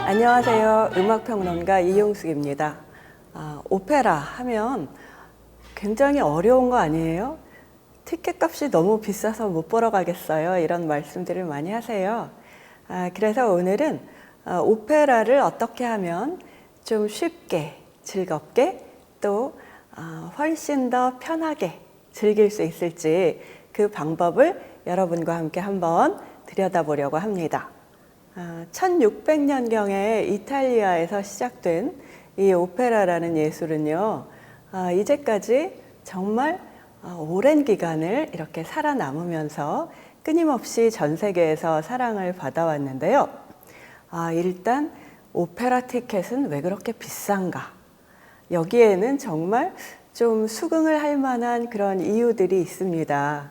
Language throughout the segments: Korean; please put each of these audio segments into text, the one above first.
안녕하세요. 음악평론가 이용숙입니다. 오페라 하면 굉장히 어려운 거 아니에요? 티켓 값이 너무 비싸서 못 보러 가겠어요. 이런 말씀들을 많이 하세요. 그래서 오늘은 오페라를 어떻게 하면 좀 쉽게, 즐겁게 또 훨씬 더 편하게 즐길 수 있을지 그 방법을 여러분과 함께 한번 들여다보려고 합니다. 1600년경에 이탈리아에서 시작된 이 오페라라는 예술은요, 이제까지 정말 오랜 기간을 이렇게 살아남으면서 끊임없이 전 세계에서 사랑을 받아왔는데요. 일단 오페라 티켓은 왜 그렇게 비싼가? 여기에는 정말 좀 수긍을 할 만한 그런 이유들이 있습니다.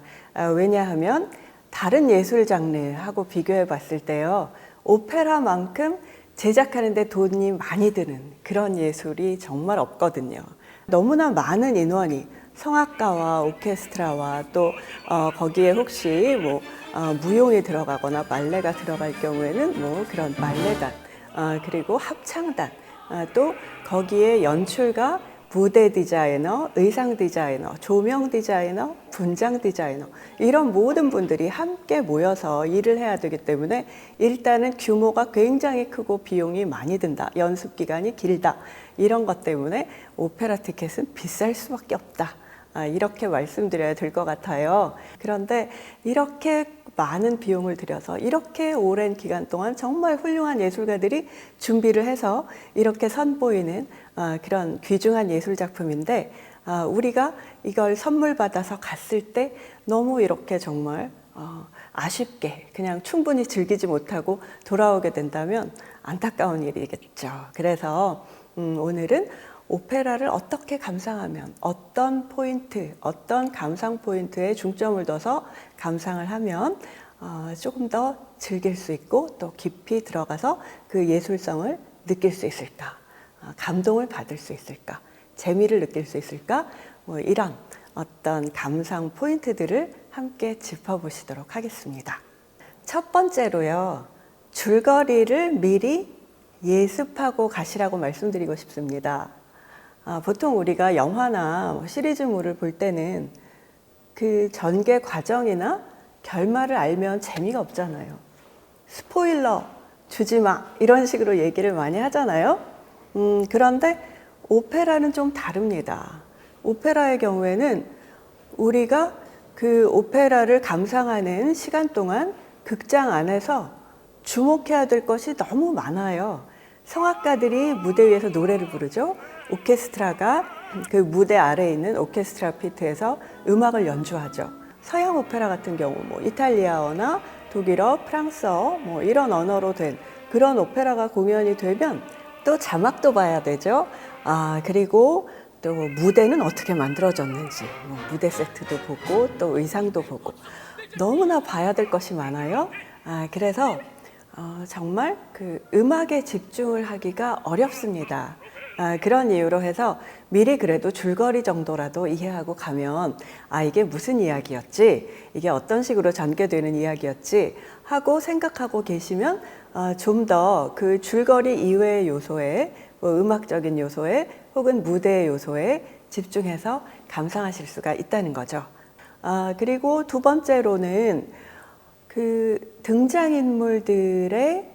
왜냐하면 다른 예술 장르하고 비교해 봤을 때요, 오페라만큼 제작하는데 돈이 많이 드는 그런 예술이 정말 없거든요. 너무나 많은 인원이 성악가와 오케스트라와 또 거기에 혹시 무용이 들어가거나 발레가 들어갈 경우에는 그런 발레단, 그리고 합창단, 또 거기에 연출가, 무대 디자이너, 의상 디자이너, 조명 디자이너, 분장 디자이너, 이런 모든 분들이 함께 모여서 일을 해야 되기 때문에 일단은 규모가 굉장히 크고 비용이 많이 든다, 연습 기간이 길다, 이런 것 때문에 오페라 티켓은 비쌀 수밖에 없다, 이렇게 말씀드려야 될 것 같아요. 그런데 이렇게 많은 비용을 들여서 이렇게 오랜 기간 동안 정말 훌륭한 예술가들이 준비를 해서 이렇게 선보이는 그런 귀중한 예술 작품인데, 우리가 이걸 선물 받아서 갔을 때 너무 이렇게 정말 아쉽게 그냥 충분히 즐기지 못하고 돌아오게 된다면 안타까운 일이겠죠. 그래서 오늘은 오페라를 어떻게 감상하면, 어떤 포인트, 어떤 감상 포인트에 중점을 둬서 감상을 하면 조금 더 즐길 수 있고 또 깊이 들어가서 그 예술성을 느낄 수 있을까, 감동을 받을 수 있을까, 재미를 느낄 수 있을까, 이런 어떤 감상 포인트들을 함께 짚어보시도록 하겠습니다. 첫 번째로요, 줄거리를 미리 예습하고 가시라고 말씀드리고 싶습니다. 보통 우리가 영화나 시리즈물을 볼 때는 그 전개 과정이나 결말을 알면 재미가 없잖아요. 스포일러 주지 마, 이런 식으로 얘기를 많이 하잖아요. 그런데 오페라는 좀 다릅니다. 오페라의 경우에는 우리가 그 오페라를 감상하는 시간 동안 극장 안에서 주목해야 될 것이 너무 많아요. 성악가들이 무대 위에서 노래를 부르죠. 오케스트라가 그 무대 아래에 있는 오케스트라 피트에서 음악을 연주하죠. 서양 오페라 같은 경우 이탈리아어나 독일어, 프랑스어 이런 언어로 된 그런 오페라가 공연이 되면 또 자막도 봐야 되죠. 그리고 또 무대는 어떻게 만들어졌는지 무대 세트도 보고 또 의상도 보고 너무나 봐야 될 것이 많아요. 그래서 정말 그 음악에 집중을 하기가 어렵습니다. 그런 이유로 해서 미리 그래도 줄거리 정도라도 이해하고 가면 이게 무슨 이야기였지? 이게 어떤 식으로 전개되는 이야기였지? 하고 생각하고 계시면 좀 더 그 줄거리 이외의 요소에 음악적인 요소에 혹은 무대의 요소에 집중해서 감상하실 수가 있다는 거죠. 그리고 두 번째로는 그 등장인물들의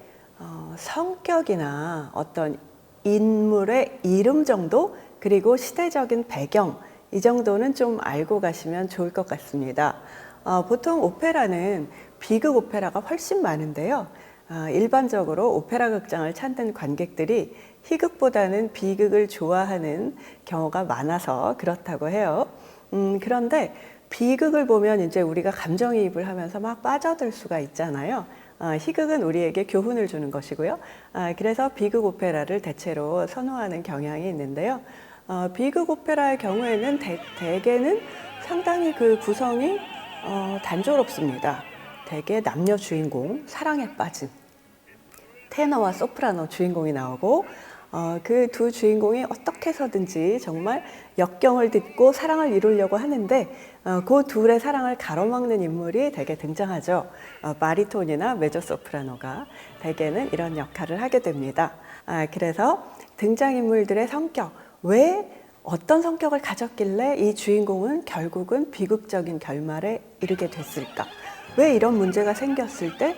성격이나 어떤 인물의 이름 정도, 그리고 시대적인 배경, 이 정도는 좀 알고 가시면 좋을 것 같습니다. 보통 오페라는 비극 오페라가 훨씬 많은데요. 일반적으로 오페라 극장을 찾는 관객들이 희극보다는 비극을 좋아하는 경우가 많아서 그렇다고 해요. 그런데 비극을 보면 이제 우리가 감정이입을 하면서 막 빠져들 수가 있잖아요. 희극은 우리에게 교훈을 주는 것이고요. 그래서 비극 오페라를 대체로 선호하는 경향이 있는데요. 비극 오페라의 경우에는 대개는 상당히 그 구성이 단조롭습니다. 대개 남녀 주인공, 사랑에 빠진 테너와 소프라노 주인공이 나오고 그 두 주인공이 어떻게 해서든지 정말 역경을 딛고 사랑을 이루려고 하는데 그 둘의 사랑을 가로막는 인물이 대개 등장하죠. 바리톤이나 메조소프라노가 대개는 이런 역할을 하게 됩니다. 그래서 등장인물들의 성격, 왜 어떤 성격을 가졌길래 이 주인공은 결국은 비극적인 결말에 이르게 됐을까? 왜 이런 문제가 생겼을 때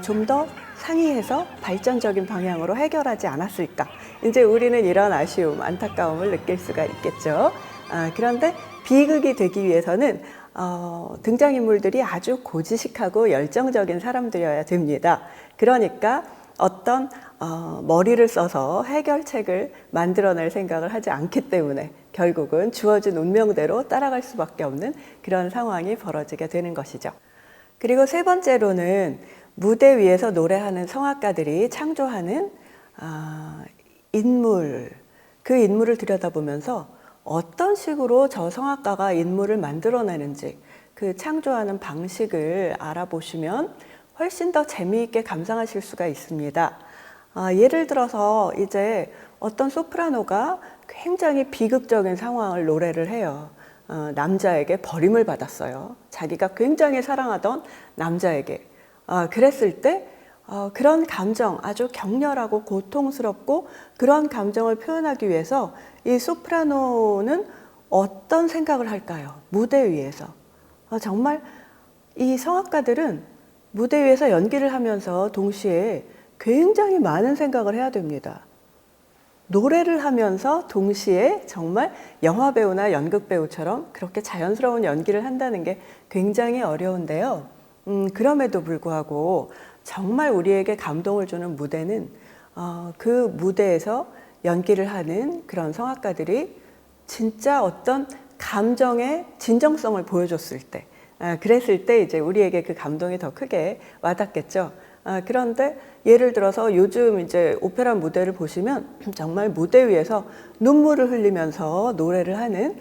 좀 더 상의해서 발전적인 방향으로 해결하지 않았을까? 이제 우리는 이런 아쉬움, 안타까움을 느낄 수가 있겠죠. 그런데 비극이 되기 위해서는 등장인물들이 아주 고지식하고 열정적인 사람들이어야 됩니다. 그러니까 어떤 머리를 써서 해결책을 만들어낼 생각을 하지 않기 때문에 결국은 주어진 운명대로 따라갈 수밖에 없는 그런 상황이 벌어지게 되는 것이죠. 그리고 세 번째로는 무대 위에서 노래하는 성악가들이 창조하는 인물, 그 인물을 들여다보면서 어떤 식으로 저 성악가가 인물을 만들어내는지 그 창조하는 방식을 알아보시면 훨씬 더 재미있게 감상하실 수가 있습니다. 예를 들어서 이제 어떤 소프라노가 굉장히 비극적인 상황을 노래를 해요. 남자에게 버림을 받았어요. 자기가 굉장히 사랑하던 남자에게. 그랬을 때 그런 감정, 아주 격렬하고 고통스럽고 그런 감정을 표현하기 위해서 이 소프라노는 어떤 생각을 할까요? 무대 위에서. 정말 이 성악가들은 무대 위에서 연기를 하면서 동시에 굉장히 많은 생각을 해야 됩니다. 노래를 하면서 동시에 정말 영화배우나 연극배우처럼 그렇게 자연스러운 연기를 한다는 게 굉장히 어려운데요. 그럼에도 불구하고 정말 우리에게 감동을 주는 무대는 그 무대에서 연기를 하는 그런 성악가들이 진짜 어떤 감정의 진정성을 보여줬을 때, 그랬을 때 이제 우리에게 그 감동이 더 크게 와닿겠죠. 그런데 예를 들어서 요즘 이제 오페라 무대를 보시면 정말 무대 위에서 눈물을 흘리면서 노래를 하는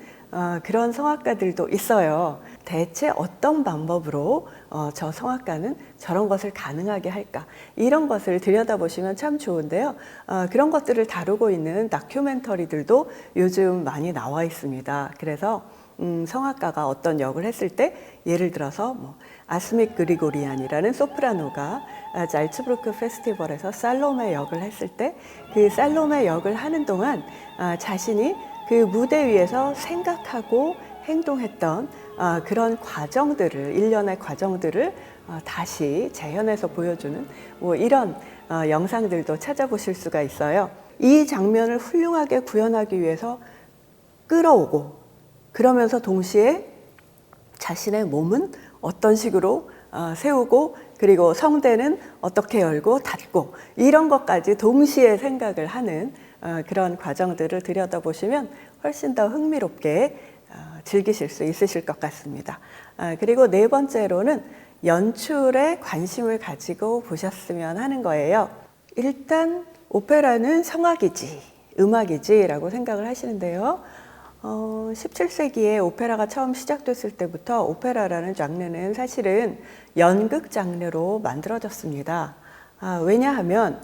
그런 성악가들도 있어요. 대체 어떤 방법으로 저 성악가는 저런 것을 가능하게 할까? 이런 것을 들여다보시면 참 좋은데요. 그런 것들을 다루고 있는 다큐멘터리들도 요즘 많이 나와 있습니다. 그래서 성악가가 어떤 역을 했을 때 예를 들어서 아스믹 그리고리안이라는 소프라노가 잘츠부르크 페스티벌에서 살로메 역을 했을 때 그 살로메 역을 하는 동안 자신이 그 무대 위에서 생각하고 행동했던 그런 과정들을, 일련의 과정들을 다시 재현해서 보여주는 이런 영상들도 찾아보실 수가 있어요. 이 장면을 훌륭하게 구현하기 위해서 끌어오고 그러면서 동시에 자신의 몸은 어떤 식으로 세우고 그리고 성대는 어떻게 열고 닫고 이런 것까지 동시에 생각을 하는 그런 과정들을 들여다보시면 훨씬 더 흥미롭게 즐기실 수 있으실 것 같습니다. 그리고 네 번째로는 연출에 관심을 가지고 보셨으면 하는 거예요. 일단 오페라는 성악이지, 음악이지 라고 생각을 하시는데요. 17세기에 오페라가 처음 시작됐을 때부터 오페라라는 장르는 사실은 연극 장르로 만들어졌습니다. 왜냐하면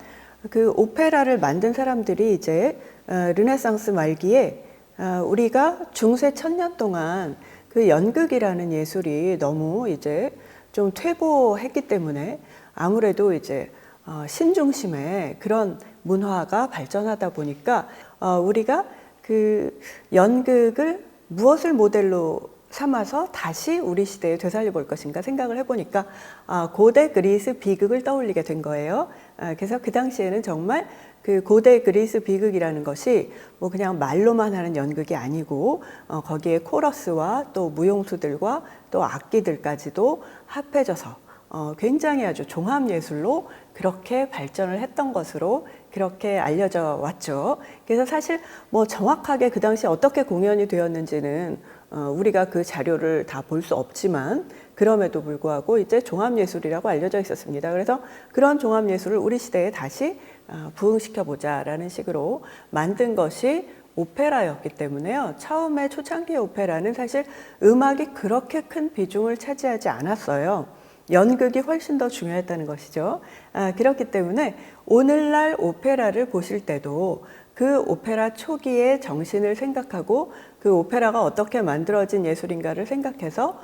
그 오페라를 만든 사람들이 이제 르네상스 말기에 우리가 중세 1000년 동안 그 연극이라는 예술이 너무 이제 좀 퇴보했기 때문에 아무래도 이제 신중심의 그런 문화가 발전하다 보니까 우리가 그 연극을 무엇을 모델로 삼아서 다시 우리 시대에 되살려 볼 것인가 생각을 해보니까 고대 그리스 비극을 떠올리게 된 거예요. 그래서 그 당시에는 정말 그 고대 그리스 비극이라는 것이 뭐 그냥 말로만 하는 연극이 아니고 거기에 코러스와 또 무용수들과 또 악기들까지도 합해져서 굉장히 아주 종합예술로 그렇게 발전을 했던 것으로 그렇게 알려져 왔죠. 그래서 사실 뭐 정확하게 그 당시 어떻게 공연이 되었는지는 우리가 그 자료를 다 볼 수 없지만 그럼에도 불구하고 이제 종합예술이라고 알려져 있었습니다. 그래서 그런 종합예술을 우리 시대에 다시 부흥시켜보자라는 식으로 만든 것이 오페라였기 때문에요. 처음에 초창기 오페라는 사실 음악이 그렇게 큰 비중을 차지하지 않았어요. 연극이 훨씬 더 중요했다는 것이죠. 그렇기 때문에 오늘날 오페라를 보실 때도 그 오페라 초기의 정신을 생각하고 그 오페라가 어떻게 만들어진 예술인가를 생각해서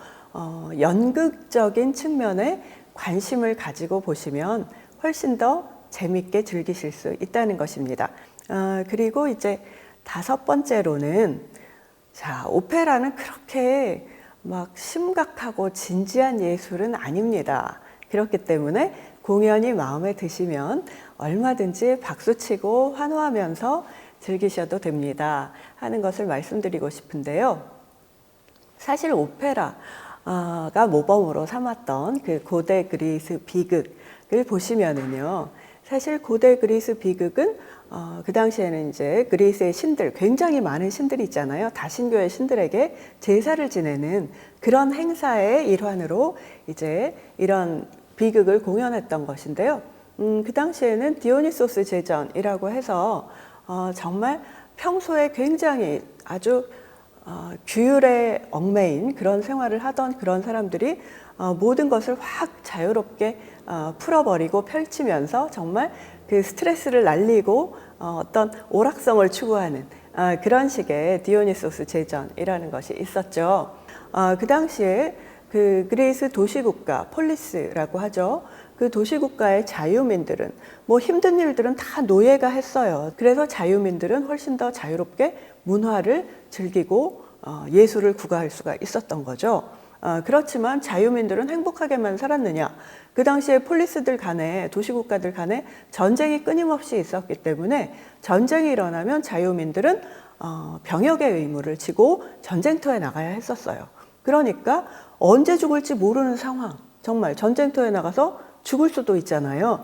연극적인 측면에 관심을 가지고 보시면 훨씬 더 재밌게 즐기실 수 있다는 것입니다. 그리고 이제 5번째로는 자, 오페라는 그렇게 막 심각하고 진지한 예술은 아닙니다. 그렇기 때문에 공연이 마음에 드시면 얼마든지 박수치고 환호하면서 즐기셔도 됩니다 하는 것을 말씀드리고 싶은데요. 사실 오페라가 모범으로 삼았던 그 고대 그리스 비극을 보시면은요, 사실 고대 그리스 비극은 그 당시에는 이제 그리스의 신들, 굉장히 많은 신들이 있잖아요. 다신교의 신들에게 제사를 지내는 그런 행사의 일환으로 이제 이런 비극을 공연했던 것인데요. 그 당시에는 디오니소스 제전이라고 해서 정말 평소에 굉장히 아주 규율에 얽매인 그런 생활을 하던 그런 사람들이 모든 것을 확 자유롭게 풀어버리고 펼치면서 정말 그 스트레스를 날리고 어떤 오락성을 추구하는 그런 식의 디오니소스 제전이라는 것이 있었죠. 그 당시에 그 그리스 도시국가 폴리스라고 하죠. 그 도시국가의 자유민들은 뭐 힘든 일들은 다 노예가 했어요. 그래서 자유민들은 훨씬 더 자유롭게 문화를 즐기고 예술을 구가할 수가 있었던 거죠. 그렇지만 자유민들은 행복하게만 살았느냐? 그 당시에 폴리스들 간에 도시국가들 간에 전쟁이 끊임없이 있었기 때문에 전쟁이 일어나면 자유민들은 병역의 의무를 지고 전쟁터에 나가야 했었어요. 그러니까 언제 죽을지 모르는 상황, 정말 전쟁터에 나가서 죽을 수도 있잖아요.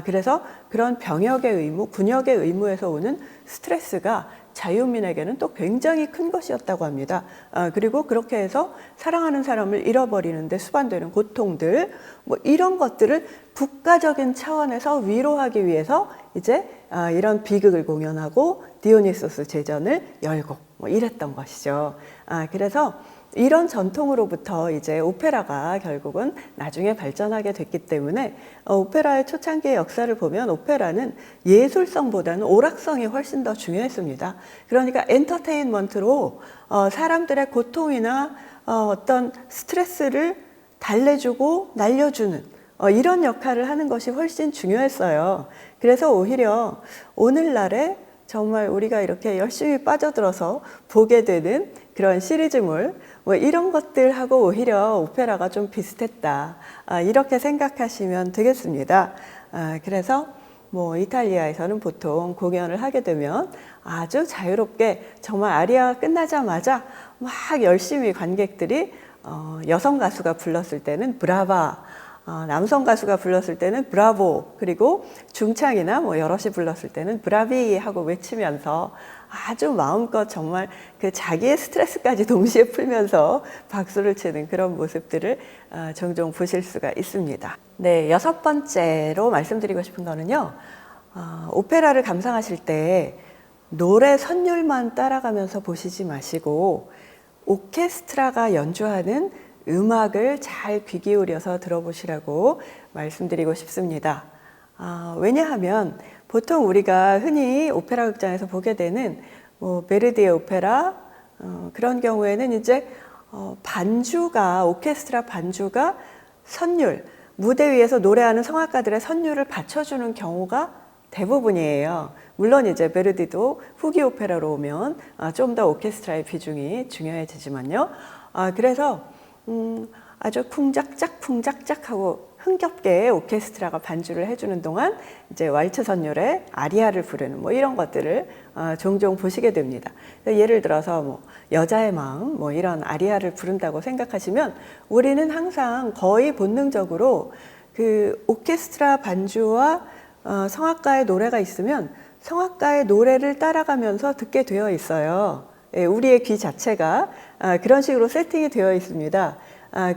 그래서 그런 병역의 의무, 군역의 의무에서 오는 스트레스가 자유민에게는 또 굉장히 큰 것이었다고 합니다. 그리고 그렇게 해서 사랑하는 사람을 잃어버리는데 수반되는 고통들, 뭐 이런 것들을 국가적인 차원에서 위로하기 위해서 이제 이런 비극을 공연하고 디오니소스 제전을 열고 뭐 이랬던 것이죠. 그래서 이런 전통으로부터 이제 오페라가 결국은 나중에 발전하게 됐기 때문에 오페라의 초창기의 역사를 보면 오페라는 예술성보다는 오락성이 훨씬 더 중요했습니다. 그러니까 엔터테인먼트로 사람들의 고통이나 어떤 스트레스를 달래주고 날려주는 이런 역할을 하는 것이 훨씬 중요했어요. 그래서 오히려 오늘날에 정말 우리가 이렇게 열심히 빠져들어서 보게 되는 그런 시리즈물 뭐 이런 것들하고 오히려 오페라가 좀 비슷했다 이렇게 생각하시면 되겠습니다. 그래서 뭐 이탈리아에서는 보통 공연을 하게 되면 아주 자유롭게 정말 아리아가 끝나자마자 막 열심히 관객들이 여성 가수가 불렀을 때는 브라바, 남성 가수가 불렀을 때는 브라보, 그리고 중창이나 뭐 여럿이 불렀을 때는 브라비 하고 외치면서 아주 마음껏 정말 그 자기의 스트레스까지 동시에 풀면서 박수를 치는 그런 모습들을 종종 보실 수가 있습니다. 네, 6번째로 말씀드리고 싶은 거는요, 오페라를 감상하실 때 노래 선율만 따라가면서 보시지 마시고 오케스트라가 연주하는 음악을 잘 귀 기울여서 들어보시라고 말씀드리고 싶습니다. 왜냐하면 보통 우리가 흔히 오페라 극장에서 보게 되는 뭐 베르디의 오페라 그런 경우에는 이제 반주가 오케스트라 반주가 선율 무대 위에서 노래하는 성악가들의 선율을 받쳐주는 경우가 대부분이에요. 물론 이제 베르디도 후기 오페라로 오면 좀 더 오케스트라의 비중이 중요해지지만요. 그래서 아주 쿵짝짝 하고 흥겹게 오케스트라가 반주를 해주는 동안 이제 왈츠 선율의 아리아를 부르는 뭐 이런 것들을 종종 보시게 됩니다. 예를 들어서 뭐 여자의 마음 뭐 이런 아리아를 부른다고 생각하시면 우리는 항상 거의 본능적으로 그 오케스트라 반주와 성악가의 노래가 있으면 성악가의 노래를 따라가면서 듣게 되어 있어요. 우리의 귀 자체가 그런 식으로 세팅이 되어 있습니다.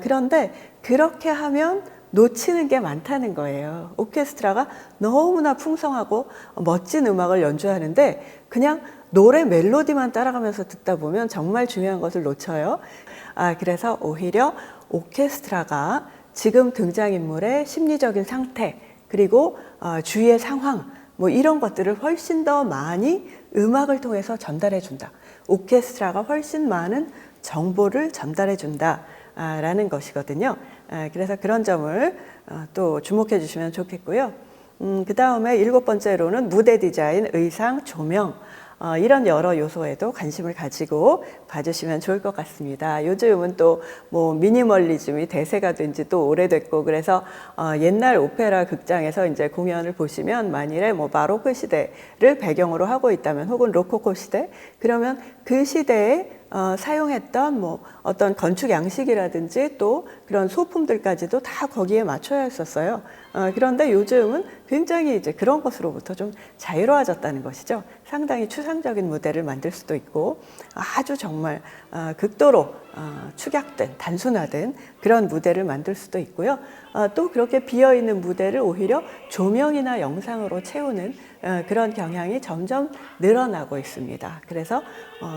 그런데 그렇게 하면 놓치는 게 많다는 거예요. 오케스트라가 너무나 풍성하고 멋진 음악을 연주하는데 그냥 노래 멜로디만 따라가면서 듣다 보면 정말 중요한 것을 놓쳐요. 그래서 오히려 오케스트라가 지금 등장인물의 심리적인 상태 그리고 주위의 상황 뭐 이런 것들을 훨씬 더 많이 음악을 통해서 전달해 준다. 오케스트라가 훨씬 많은 정보를 전달해 준다. 라는 것이거든요. 그래서 그런 점을 또 주목해 주시면 좋겠고요. 그 다음에 7번째로는 무대 디자인, 의상, 조명, 이런 여러 요소에도 관심을 가지고 봐주시면 좋을 것 같습니다. 요즘은 또 뭐 미니멀리즘이 대세가 된 지 또 오래됐고, 그래서 옛날 오페라 극장에서 이제 공연을 보시면 만일에 뭐 바로크 시대를 배경으로 하고 있다면, 혹은 로코코 시대, 그러면 그 시대에 사용했던 뭐 어떤 건축 양식이라든지 또 그런 소품들까지도 다 거기에 맞춰야 했었어요. 그런데 요즘은 굉장히 이제 그런 것으로부터 좀 자유로워졌다는 것이죠. 상당히 추상적인 무대를 만들 수도 있고, 아주 정말 극도로 축약된, 단순화된 그런 무대를 만들 수도 있고요. 또 그렇게 비어있는 무대를 오히려 조명이나 영상으로 채우는 그런 경향이 점점 늘어나고 있습니다. 그래서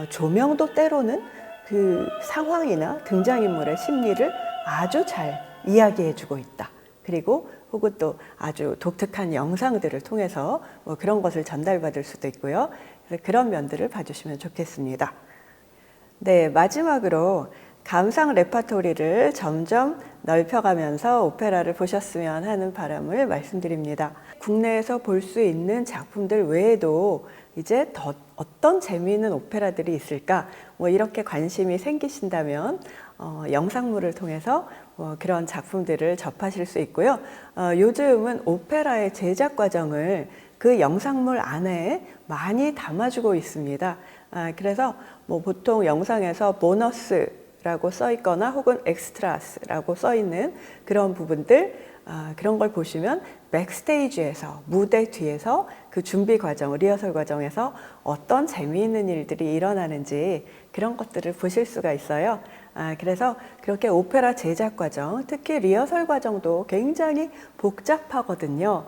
조명도 때로는 그 상황이나 등장인물의 심리를 아주 잘 이야기해주고 있다. 그리고 혹은 또 아주 독특한 영상들을 통해서 뭐 그런 것을 전달받을 수도 있고요. 그래서 그런 면들을 봐주시면 좋겠습니다. 네, 마지막으로 감상 레파토리를 점점 넓혀가면서 오페라를 보셨으면 하는 바람을 말씀드립니다. 국내에서 볼 수 있는 작품들 외에도 이제 더 어떤 재미있는 오페라들이 있을까? 뭐 이렇게 관심이 생기신다면 영상물을 통해서 그런 작품들을 접하실 수 있고요. 요즘은 오페라의 제작 과정을 그 영상물 안에 많이 담아주고 있습니다. 그래서 뭐 보통 영상에서 보너스라고 써 있거나 혹은 엑스트라스라고 써 있는 그런 부분들, 그런 걸 보시면 백스테이지에서, 무대 뒤에서 그 준비 과정, 리허설 과정에서 어떤 재미있는 일들이 일어나는지 그런 것들을 보실 수가 있어요. 그래서 그렇게 오페라 제작 과정, 특히 리허설 과정도 굉장히 복잡하거든요.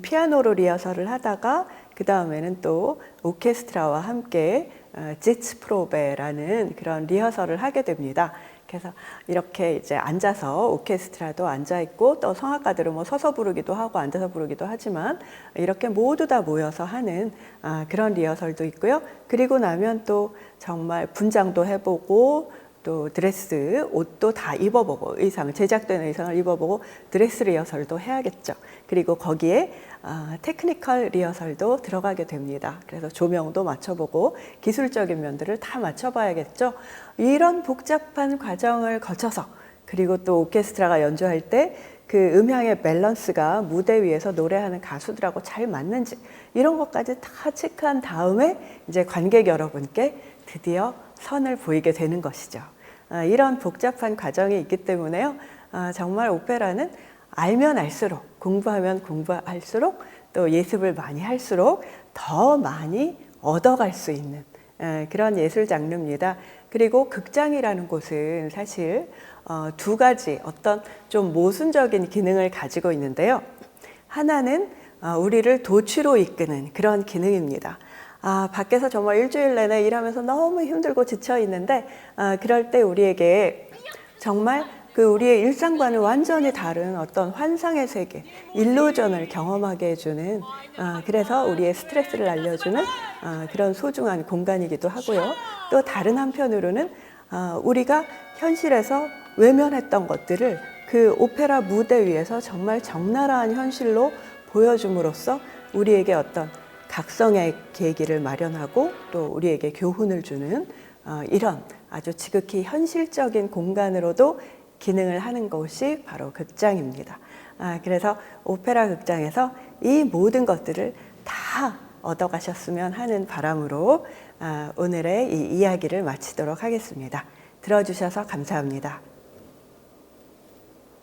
피아노로 리허설을 하다가 그 다음에는 또 오케스트라와 함께 지츠프로베라는 그런 리허설을 하게 됩니다. 그래서 이렇게 이제 앉아서, 오케스트라도 앉아 있고 또 성악가들은 뭐 서서 부르기도 하고 앉아서 부르기도 하지만 이렇게 모두 다 모여서 하는 그런 리허설도 있고요. 그리고 나면 또 정말 분장도 해보고 또 드레스, 옷도 다 입어보고, 의상, 제작된 의상을 입어보고 드레스 리허설도 해야겠죠. 그리고 거기에 테크니컬 리허설도 들어가게 됩니다. 그래서 조명도 맞춰보고 기술적인 면들을 다 맞춰봐야겠죠. 이런 복잡한 과정을 거쳐서, 그리고 또 오케스트라가 연주할 때 그 음향의 밸런스가 무대 위에서 노래하는 가수들하고 잘 맞는지, 이런 것까지 다 체크한 다음에 이제 관객 여러분께 드디어 선을 보이게 되는 것이죠. 이런 복잡한 과정이 있기 때문에요. 정말 오페라는 알면 알수록, 공부하면 공부할수록, 또 예습을 많이 할수록 더 많이 얻어갈 수 있는 그런 예술 장르입니다. 그리고 극장이라는 곳은 사실 두 가지 어떤 좀 모순적인 기능을 가지고 있는데요. 하나는 우리를 도취로 이끄는 그런 기능입니다. 밖에서 정말 일주일 내내 일하면서 너무 힘들고 지쳐 있는데, 그럴 때 우리에게 정말 그 우리의 일상과는 완전히 다른 어떤 환상의 세계, 일루전을 경험하게 해주는, 그래서 우리의 스트레스를 날려주는 그런 소중한 공간이기도 하고요. 또 다른 한편으로는 우리가 현실에서 외면했던 것들을 그 오페라 무대 위에서 정말 적나라한 현실로 보여줌으로써 우리에게 어떤 각성의 계기를 마련하고 또 우리에게 교훈을 주는 이런 아주 지극히 현실적인 공간으로도 기능을 하는 것이 바로 극장입니다. 그래서 오페라 극장에서 이 모든 것들을 다 얻어가셨으면 하는 바람으로 오늘의 이 이야기를 마치도록 하겠습니다. 들어주셔서 감사합니다.